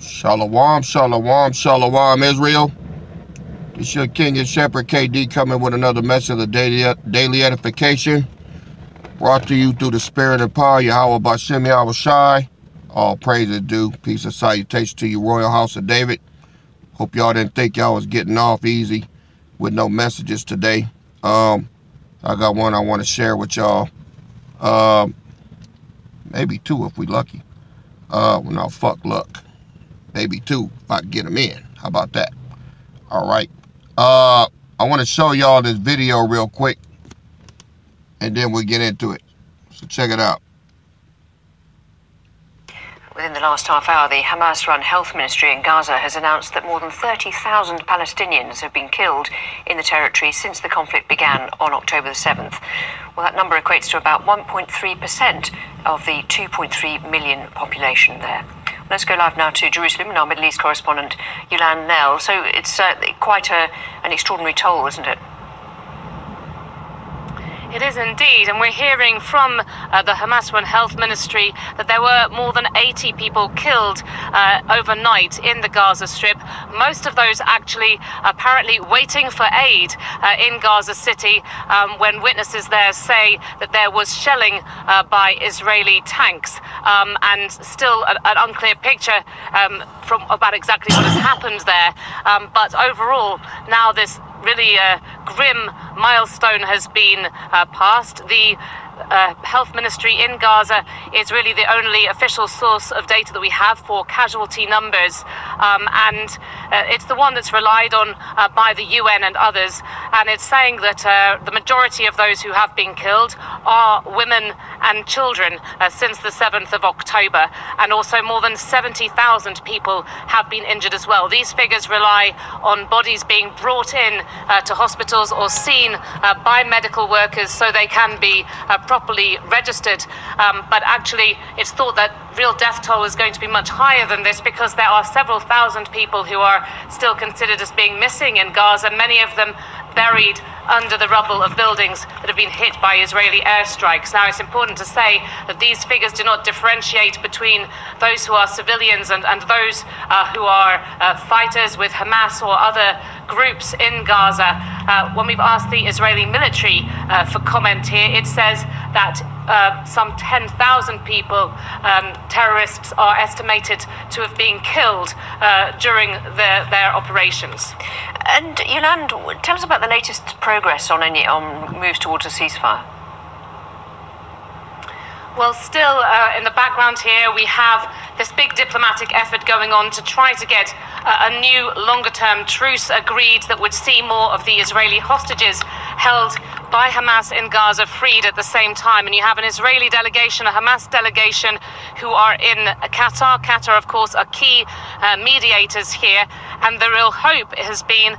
Shalom, shalom, shalom, Israel. It's your King and Shepherd KD coming with another message of daily edification, brought to you through the spirit and power, Yahweh Bashem Yahweh Shai. All praises due. Peace and salutation to you, Royal House of David. Hope y'all didn't think y'all was getting off easy with no messages today. I got one I want to share with y'all. Maybe two if we lucky. No, fuck luck. Maybe two if I can get them in. How about that? All right. I want to show y'all this video real quick, and then we'll get into it. So check it out. Within the last half hour, the Hamas-run health ministry in Gaza has announced that more than 30,000 Palestinians have been killed in the territory since the conflict began on October the 7th. Well, that number equates to about 1.3% of the 2.3 million population there. Let's go live now to Jerusalem and our Middle East correspondent, Yulan Nell. So it's quite an extraordinary toll, isn't it? It is indeed, and we're hearing from the Hamas-run health ministry that there were more than 80 people killed overnight in the Gaza Strip. Most of those actually apparently waiting for aid in Gaza City when witnesses there say that there was shelling by Israeli tanks, and still an unclear picture from about exactly what has happened there. But overall, now this really grim milestone has been passed. The health ministry in Gaza is really the only official source of data that we have for casualty numbers, and it's the one that's relied on by the UN and others, and it's saying that the majority of those who have been killed are women and children since the 7th of October, and also more than 70,000 people have been injured as well. These figures rely on bodies being brought in to hospitals or seen by medical workers so they can be properly registered, but actually it's thought that real death toll is going to be much higher than this, because there are several thousand people who are still considered as being missing in Gaza, many of them buried under the rubble of buildings that have been hit by Israeli airstrikes. Now, it's important to say that these figures do not differentiate between those who are civilians and those who are fighters with Hamas or other groups in Gaza. When we've asked the Israeli military for comment here, it says that some 10,000 people, terrorists, are estimated to have been killed during their operations. And Yulan, tell us about the latest progress on moves towards a ceasefire. Well, still in the background here, we have this big diplomatic effort going on to try to get a new longer-term truce agreed that would see more of the Israeli hostages held by Hamas in Gaza freed at the same time. And you have an Israeli delegation, a Hamas delegation, who are in Qatar. Qatar, of course, are key mediators here. And the real hope has been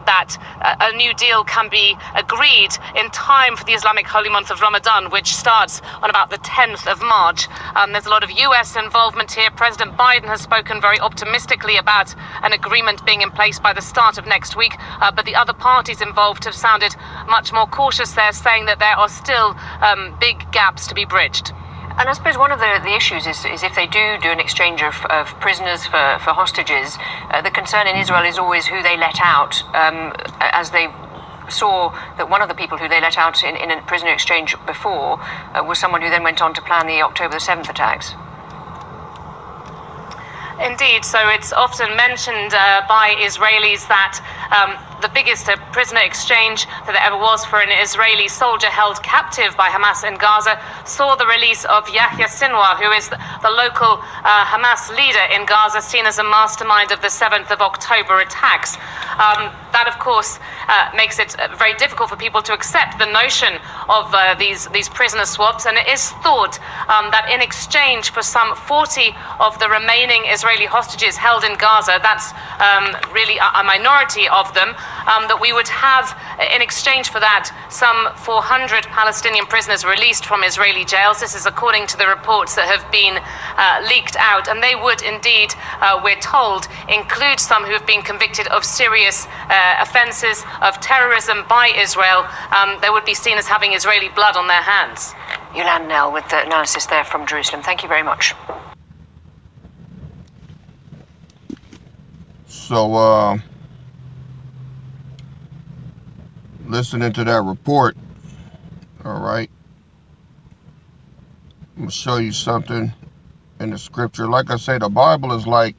that a new deal can be agreed in time for the Islamic holy month of Ramadan, which starts on about the 10th of March. There's a lot of US involvement here. President Biden has spoken very optimistically about an agreement being in place by the start of next week. But the other parties involved have sounded much more cautious there, saying that there are still big gaps to be bridged. And I suppose one of the issues is if they do an exchange of prisoners for hostages, the concern in Israel is always who they let out, as they saw that one of the people who they let out in a prisoner exchange before was someone who then went on to plan the October the 7th attacks. Indeed, so it's often mentioned by Israelis that the biggest prisoner exchange that there ever was for an Israeli soldier held captive by Hamas in Gaza saw the release of Yahya Sinwar, who is the local Hamas leader in Gaza, seen as a mastermind of the 7th of October attacks. That, of course, makes it very difficult for people to accept the notion of these prisoner swaps, and it is thought that in exchange for some 40 of the remaining Israeli hostages held in Gaza, that's really a minority of them, that we would have, in exchange for that, some 400 Palestinian prisoners released from Israeli jails. This is according to the reports that have been leaked out, and they would indeed, we're told, include some who have been convicted of serious offences of terrorism by Israel. They would be seen as having Israeli blood on their hands. Yulan Nell with the analysis there from Jerusalem. Thank you very much. So, listening to that report, all right, I'm going to show you something in the scripture. Like I say, the Bible is like,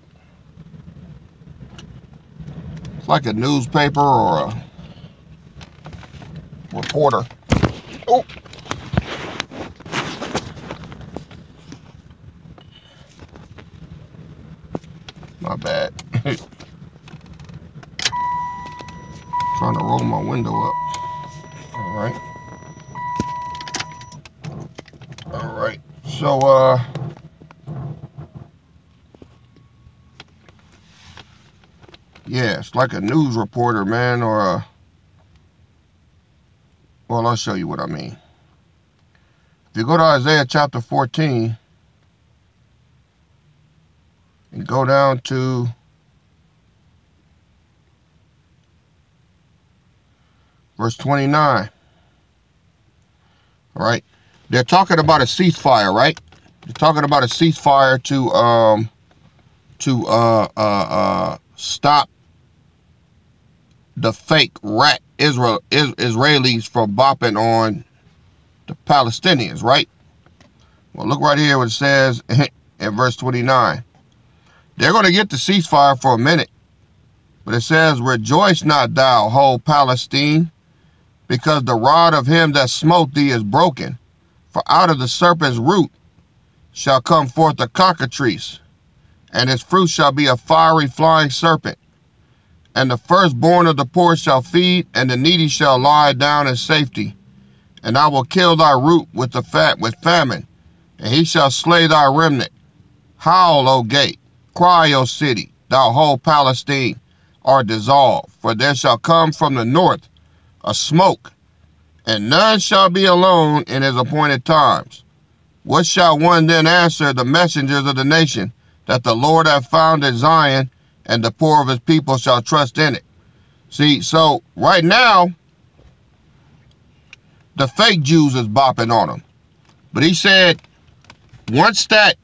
it's like a newspaper or a reporter. Oh. My bad. Trying to roll my window up. All right. All right. So, yeah, it's like a news reporter, man, or a, well, I'll show you what I mean. If you go to Isaiah chapter 14 and go down to verse 29, all right, they're talking about a ceasefire, right? They're talking about a ceasefire to stop the fake rat Israelis from bopping on the Palestinians, right? Well, look right here what it says in verse 29. They're going to get the ceasefire for a minute, but it says, "Rejoice not thou, whole Palestine, because the rod of him that smote thee is broken. For out of the serpent's root shall come forth a cockatrice, and his fruit shall be a fiery flying serpent. And the firstborn of the poor shall feed, and the needy shall lie down in safety. And I will kill thy root with famine, and he shall slay thy remnant. Howl, O gate, cry, O city, thou whole Palestine are dissolved. For there shall come from the north a smoke, and none shall be alone in his appointed times. What shall one then answer the messengers of the nation, that the Lord hath founded Zion, and the poor of his people shall trust in it?" See, so right now, the fake Jews is bopping on them. But he said, once that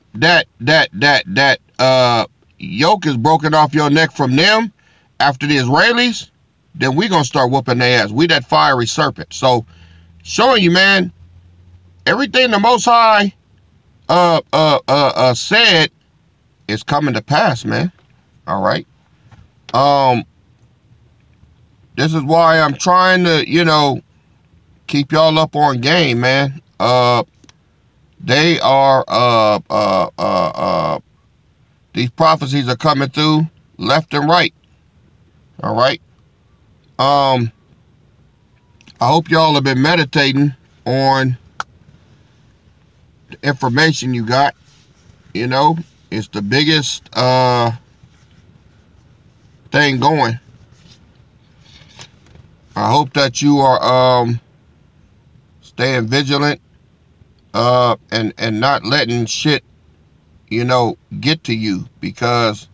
yoke is broken off your neck from them, after the Israelis, then we gonna start whooping their ass. We that fiery serpent. So, showing you, man, everything the Most High said is coming to pass, man. All right. This is why I'm trying to, you know, keep y'all up on game, man. They are these prophecies are coming through left and right. All right. I hope y'all have been meditating on the information you got. You know, it's the biggest thing going. I hope that you are staying vigilant and not letting shit, you know, get to you, because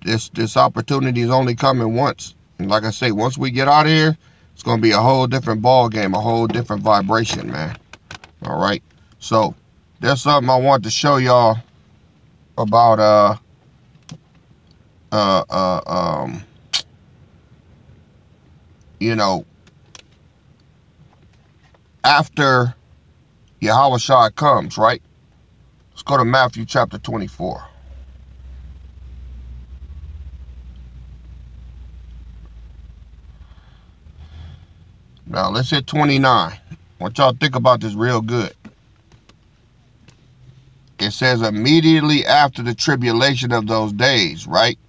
this opportunity is only coming once. And like I say, once we get out of here, it's going to be a whole different ball game, a whole different vibration, man. All right. So there's something I want to show y'all about you know, after Yahushua comes, right? Let's go to Matthew chapter 24. Now let's hit 29. I want y'all to think about this real good. It says, immediately after the tribulation of those days, right,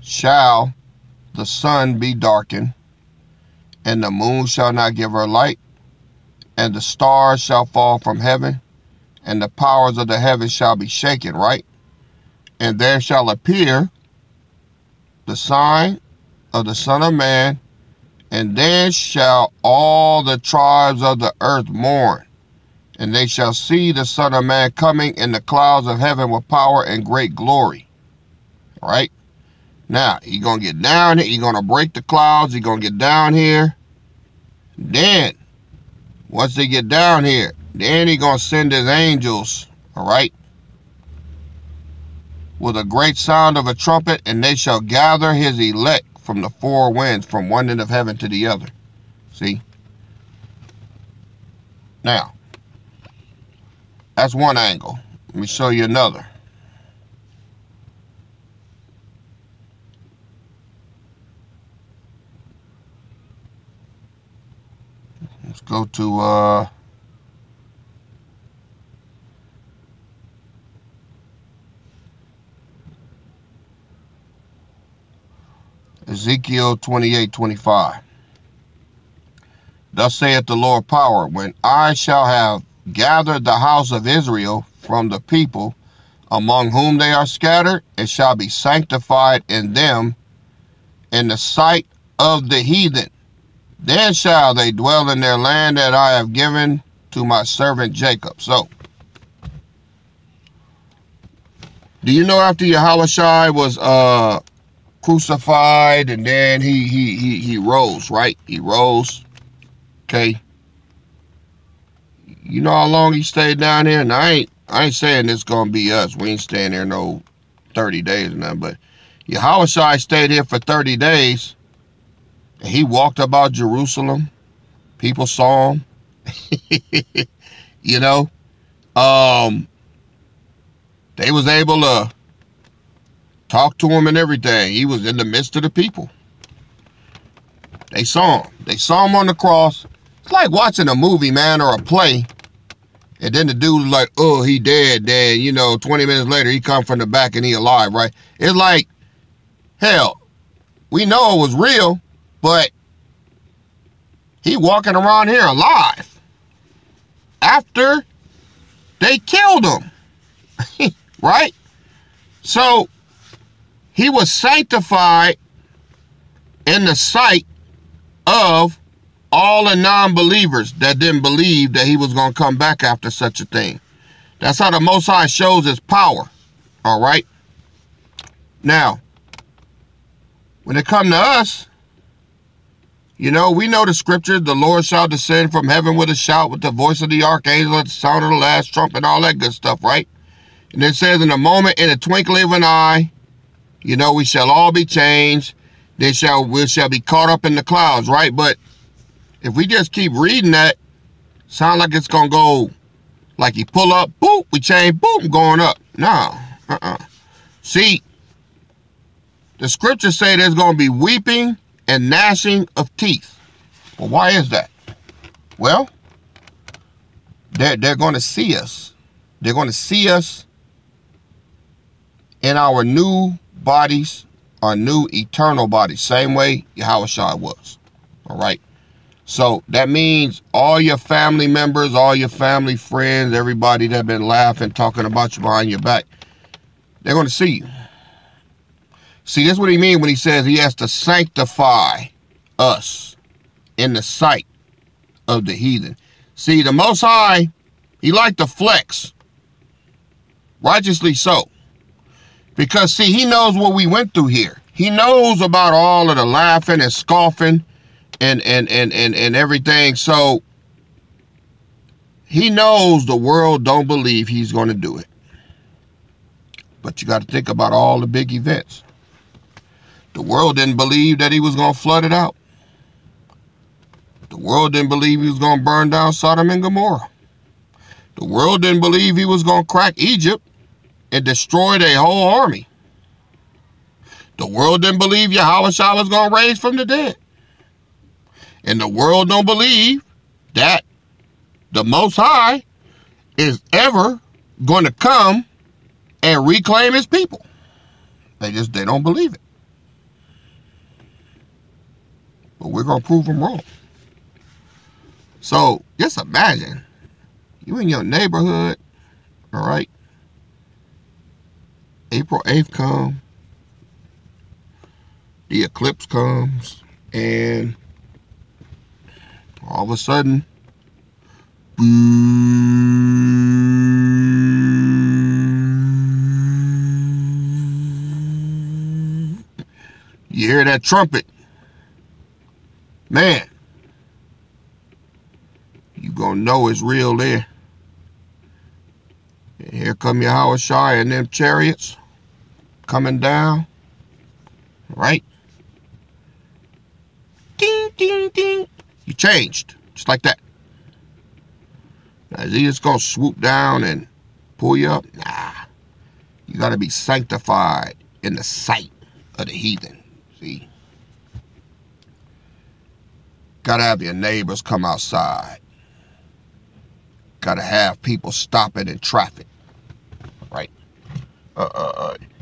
shall the sun be darkened, and the moon shall not give her light, and the stars shall fall from heaven, and the powers of the heavens shall be shaken, right? And there shall appear the sign of the Son of Man, and then shall all the tribes of the earth mourn, and they shall see the Son of Man coming in the clouds of heaven with power and great glory. All right? Now, he's going to get down here. He's going to break the clouds. He's going to get down here. Then, once they get down here, then he's going to send his angels, all right? with a great sound of a trumpet, and they shall gather his elect from the four winds, from one end of heaven to the other. See? Now, that's one angle. Let me show you another. Let's go to Ezekiel 28:25. Thus saith the Lord power, when I shall have gathered the house of Israel from the people among whom they are scattered, it shall be sanctified in them in the sight of the heathen. Then shall they dwell in their land that I have given to my servant Jacob. So, do you know after Yahushua was crucified and then he rose, right? He rose. Okay. You know how long he stayed down here? And I ain't saying this gonna be us. We ain't staying there no 30 days or nothing, but Yahushua stayed here for 30 days. And he walked about Jerusalem. People saw him. You know. They was able to talk to him and everything. He was in the midst of the people. They saw him. They saw him on the cross. It's like watching a movie, man, or a play. And then the dude's like, oh, he dead. Then, 20 minutes later, he come from the back and he alive, right? It's like, hell, we know it was real, but he walking around here alive after they killed him, right? So he was sanctified in the sight of all the non-believers that didn't believe that he was going to come back after such a thing. That's how the Most High shows his power. All right. Now, when it comes to us, we know the scriptures. The Lord shall descend from heaven with a shout, with the voice of the archangel, at the sound of the last trump, and all that good stuff, right? And it says, in a moment, in a twinkling of an eye, we shall all be changed. We shall be caught up in the clouds, right? But if we just keep reading that, sound like it's going to go, like you pull up, boop, we change, boop, going up. No, See, the scriptures say there's going to be weeping and gnashing of teeth. Well, why is that? Well, they're going to see us. They're going to see us in our new bodies, our new eternal bodies, same way Yahushua was. All right. So that means all your family members, all your family friends, everybody that been laughing, talking about you behind your back, they're going to see you. See, that's what he means when he says he has to sanctify us in the sight of the heathen. See, the Most High, he liked to flex. Righteously so. Because, see, he knows what we went through here. He knows about all of the laughing and scoffing and everything. So he knows the world don't believe he's going to do it. But you got to think about all the big events. The world didn't believe that he was going to flood it out. The world didn't believe he was going to burn down Sodom and Gomorrah. The world didn't believe he was going to crack Egypt and destroy their whole army. The world didn't believe Yahushua was going to raise from the dead. And the world don't believe that the Most High is ever going to come and reclaim his people. They don't believe it. But we're going to prove them wrong. So just imagine you in your neighborhood, all right? April 8th comes, the eclipse comes, and all of a sudden, you hear that trumpet. Man, you gonna know it's real there. And here come Yahushua and them chariots. coming down, right? Ding, ding, ding. You changed, just like that. Now, is he just going to swoop down and pull you up? Nah. You got to be sanctified in the sight of the heathen. See? Got to have your neighbors come outside. Got to have people stopping in traffic. Right?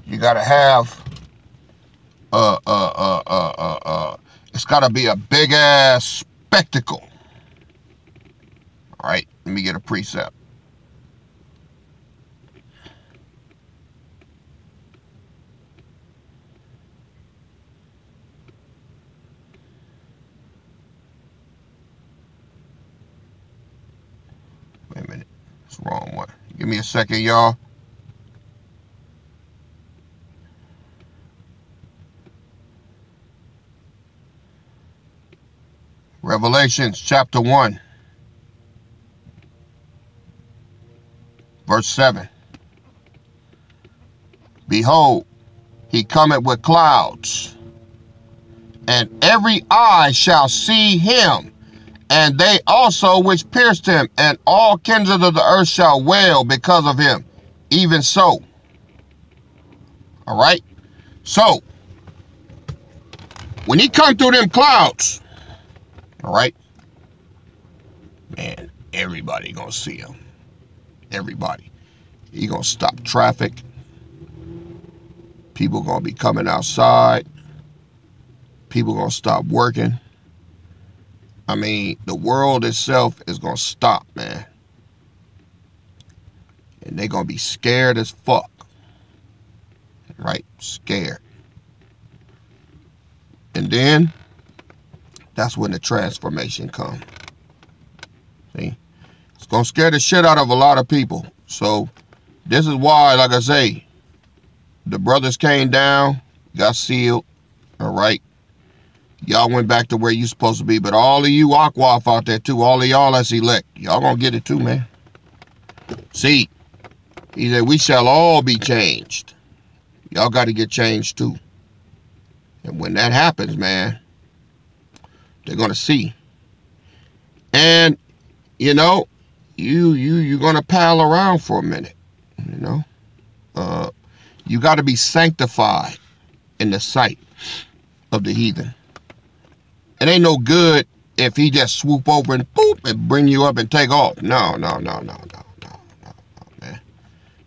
You got to have... it's got to be a big-ass spectacle. All right? Let me get a precept. Wait a minute. It's the wrong one. Give me a second, y'all. Revelations chapter 1. Verse 7. Behold, he cometh with clouds, and every eye shall see him, and they also which pierced him, and all kindreds of the earth shall wail because of him. Even so. All right? So, when he come through them clouds, all right, man, everybody gonna see him. Everybody. He gonna stop traffic. People gonna be coming outside. People gonna stop working. I mean, the world itself is gonna stop, man. And they gonna be scared as fuck. Right? Scared. And then, that's when the transformation comes. See? It's gonna scare the shit out of a lot of people. So, this is why, like I say, the brothers came down, got sealed, all right? Y'all went back to where you supposed to be. But all of you Akwaf out there too, all of y'all that's elect, y'all gonna get it too, man. See, he said, we shall all be changed. Y'all got to get changed too. And when that happens, man, they're gonna see. And, you know, you're gonna pal around for a minute, you know. You got to be sanctified in the sight of the heathen. It ain't no good if he just swoop over and boop and bring you up and take off. No, man.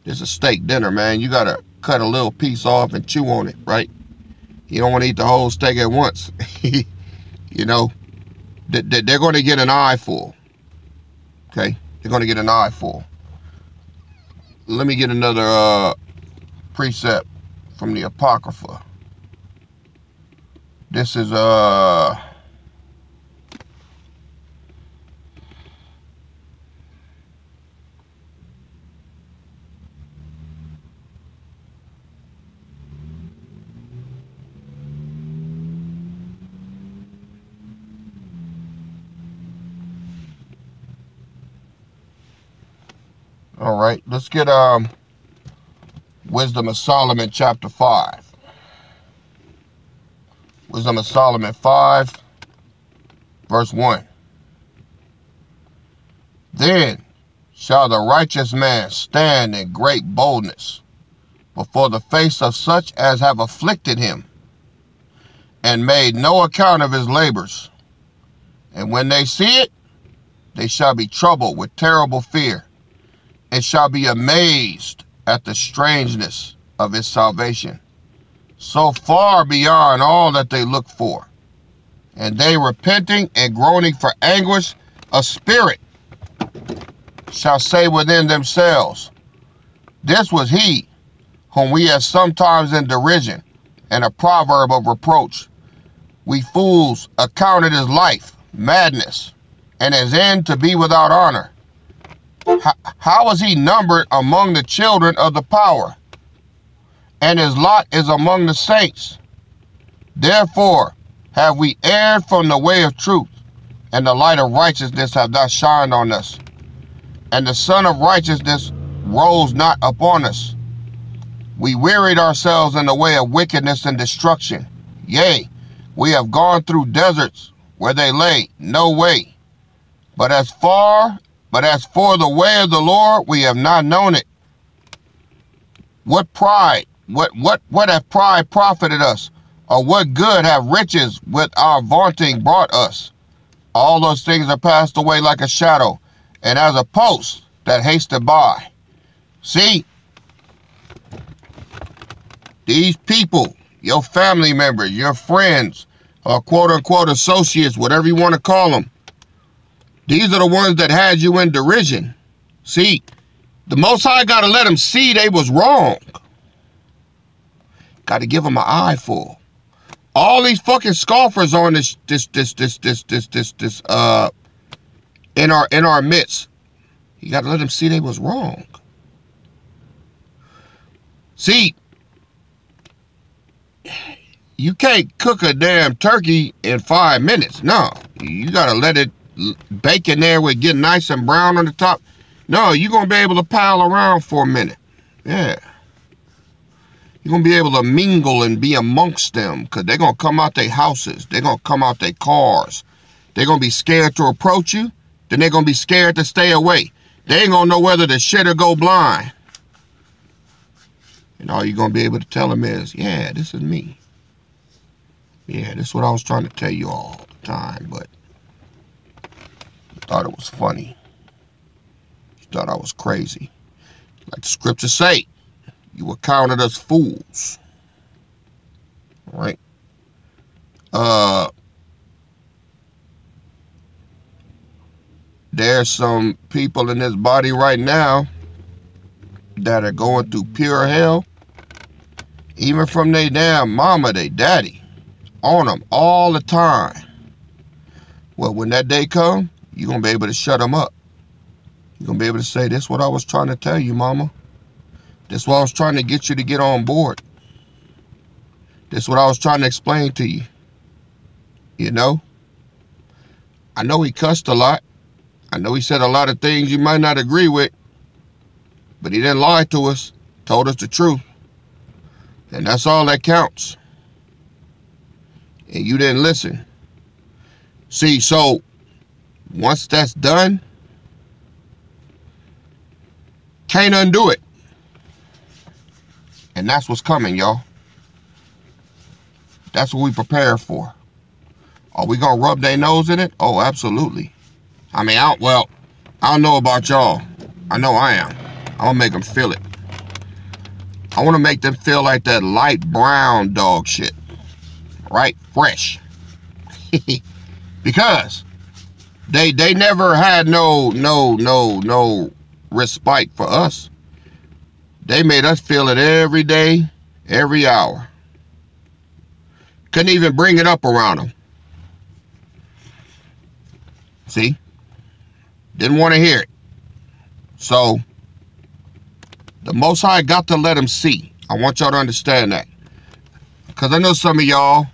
This is a steak dinner, man. You got to cut a little piece off and chew on it, right? You don't want to eat the whole steak at once. You know, they're going to get an eyeful. Okay? They're going to get an eyeful. Let me get another precept from the Apocrypha. This is all right, let's get Wisdom of Solomon chapter 5. Wisdom of Solomon 5, verse 1. Then shall the righteous man stand in great boldness before the face of such as have afflicted him, and made no account of his labors. And when they see it, they shall be troubled with terrible fear, and shall be amazed at the strangeness of his salvation, so far beyond all that they look for. And they, repenting and groaning for anguish of spirit, shall say within themselves, this was he whom we have sometimes in derision and a proverb of reproach, we fools accounted his life madness, and his end to be without honor. How is he numbered among the children of the power? And his lot is among the saints. Therefore have we erred from the way of truth, and the light of righteousness hath not shined on us. And the sun of righteousness rose not upon us. We wearied ourselves in the way of wickedness and destruction. Yea, we have gone through deserts where they lay no way. But as for the way of the Lord, we have not known it. What pride, what hath pride profited us? Or what good have riches with our vaunting brought us? All those things are passed away like a shadow, and as a post that hasteth by. See, these people, your family members, your friends, or quote-unquote associates, whatever you want to call them, these are the ones that had you in derision. See, the Most High got to let them see they was wrong. Got to give them an eyeful. All these fucking scoffers on in our midst. You got to let them see they was wrong. See, you can't cook a damn turkey in 5 minutes. No, you got to let it bake in there with get nice and brown on the top. No, you're going to be able to pile around for a minute. Yeah. You're going to be able to mingle and be amongst them because they're going to come out their houses. They're going to come out their cars. They're going to be scared to approach you. Then they're going to be scared to stay away. They ain't going to know whether to shit or go blind. And all you're going to be able to tell them is, yeah, this is me. Yeah, this is what I was trying to tell you all the time, but you thought it was funny. You thought I was crazy. Like the scriptures say, you were counted as fools. All right? There's some people in this body right now that are going through pure hell. Even from their damn mama, their daddy. On them all the time. Well, when that day come, you're going to be able to shut them up. You're going to be able to say, this is what I was trying to tell you, mama. This is what I was trying to get you to get on board. This is what I was trying to explain to you. You know? I know he cussed a lot. I know he said a lot of things you might not agree with. But he didn't lie to us. Told us the truth. And that's all that counts. And you didn't listen. See, so once that's done, can't undo it. And that's what's coming, y'all. That's what we prepare for. Are we going to rub their nose in it? Oh, absolutely. I mean, I don't know about y'all. I know I am. I'm going to make them feel it. I want to make them feel like that light brown dog shit. Right? Fresh. Because they never had no respite for us. They made us feel it every day, every hour. Couldn't even bring it up around them. See? Didn't want to hear it. So, the Most High got to let them see. I want y'all to understand that. Because I know some of y'all,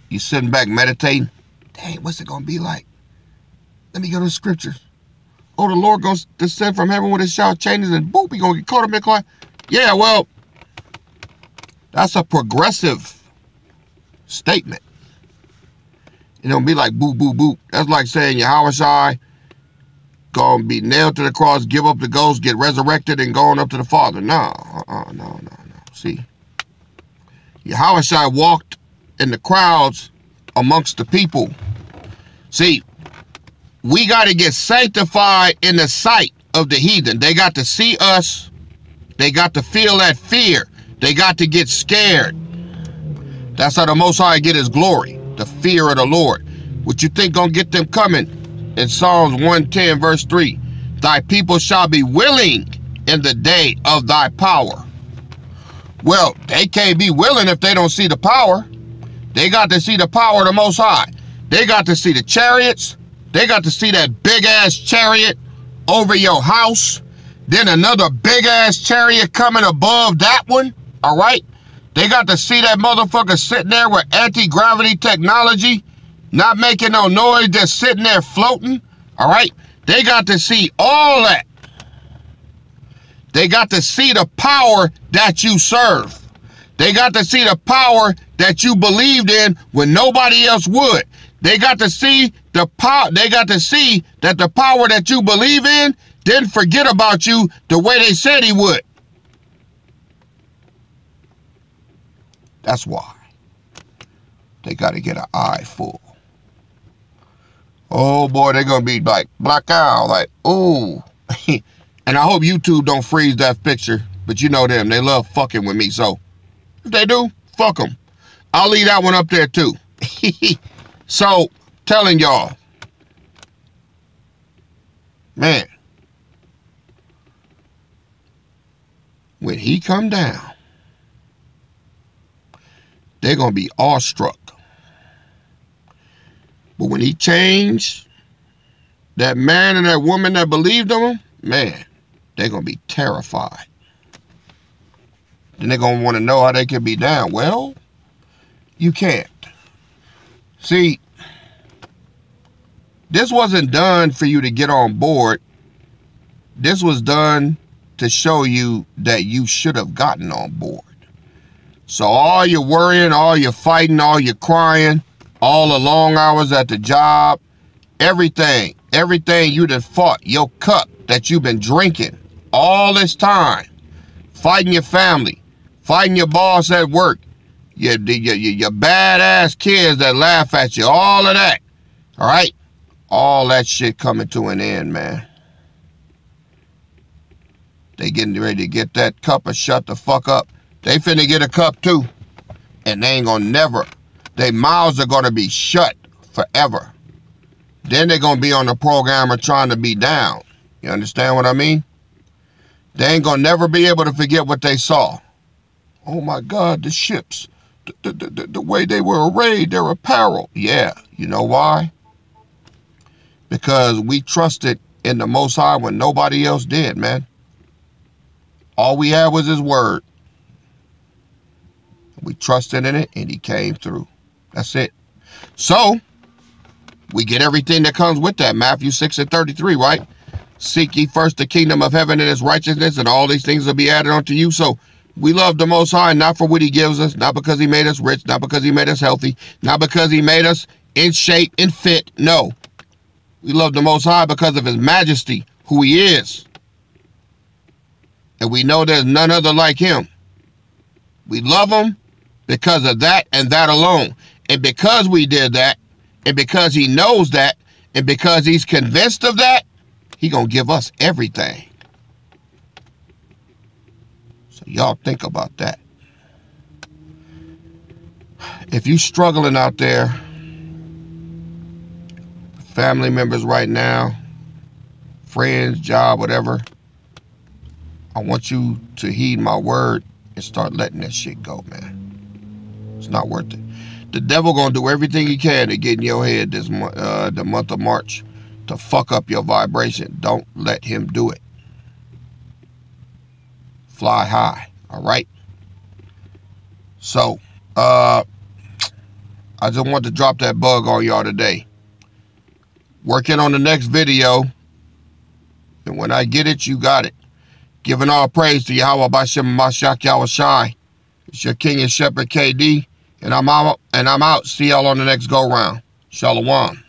you sitting back meditating. Dang, what's it going to be like? Let me go to the scriptures. Oh, the Lord goes to descend from heaven with his shout changes and boop, he going to get caught up in the cloud. Yeah, well, that's a progressive statement. It don't be like boop, boop, boop. That's like saying Yahweh going to be nailed to the cross, give up the ghost, get resurrected, and going up to the Father. No. See, Yahweh walked in the crowds amongst the people. See, we got to get sanctified in the sight of the heathen. They got to see us. They got to feel that fear. They got to get scared. That's how the Most High get his glory. The fear of the Lord. What you think gonna get them coming? In Psalms 110 verse 3. Thy people shall be willing in the day of thy power. Well, they can't be willing if they don't see the power. They got to see the power of the Most High. They got to see the chariots. They got to see that big-ass chariot over your house. Then another big-ass chariot coming above that one. All right? They got to see that motherfucker sitting there with anti-gravity technology. Not making no noise, just sitting there floating. All right? They got to see all that. They got to see the power that you serve. They got to see the power that you believed in when nobody else would. They got to see the power. They got to see that the power that you believe in didn't forget about you the way they said he would. That's why they got to get an eye full. Oh boy, they're going to be like black out, like, ooh. And I hope YouTube don't freeze that picture, but you know them, they love fucking with me, so if they do, fuck them. I'll leave that one up there too. So, telling y'all, man, when he come down, they're going to be awestruck. But when he changed that man and that woman that believed in him, man, they're going to be terrified. Then they're going to want to know how they can be down. Well, you can't. See, this wasn't done for you to get on board. This was done to show you that you should have gotten on board. So all your worrying, all your fighting, all your crying, all the long hours at the job, everything you done fought, your cup that you've been drinking all this time, fighting your family, fighting your boss at work, your badass kids that laugh at you, all of that, all right? All that shit coming to an end, man. They getting ready to get that cup or shut the fuck up. They finna get a cup too. And they ain't gonna never. Their mouths are gonna be shut forever. Then they're gonna be on the programmer trying to be down. You understand what I mean? They ain't gonna never be able to forget what they saw. Oh my God, the ships. The way they were arrayed, their apparel. Yeah, you know why? Because we trusted in the Most High when nobody else did, man. All we had was his word. We trusted in it, and he came through. That's it. So, we get everything that comes with that. Matthew 6:33, right? Seek ye first the kingdom of heaven and his righteousness, and all these things will be added unto you. So, we love the Most High, not for what he gives us, not because he made us rich, not because he made us healthy, not because he made us in shape and fit. No. We love the Most High because of his majesty, who he is. And we know there's none other like him. We love him because of that and that alone. And because we did that, and because he knows that, and because he's convinced of that, he gonna give us everything. So y'all think about that. If you struggling out there, family members right now, friends, job, whatever, I want you to heed my word and start letting that shit go, man. It's not worth it. The devil gonna do everything he can to get in your head this month, the month of March, to fuck up your vibration. Don't let him do it. Fly high, all right? So, I just want to drop that bug on y'all today. Working on the next video, and when I get it, you got it. Giving all praise to Yahweh B'Shem Mashiach Yahushai. It's your King and Shepherd KD, and I'm out. See y'all on the next go round. Shalom.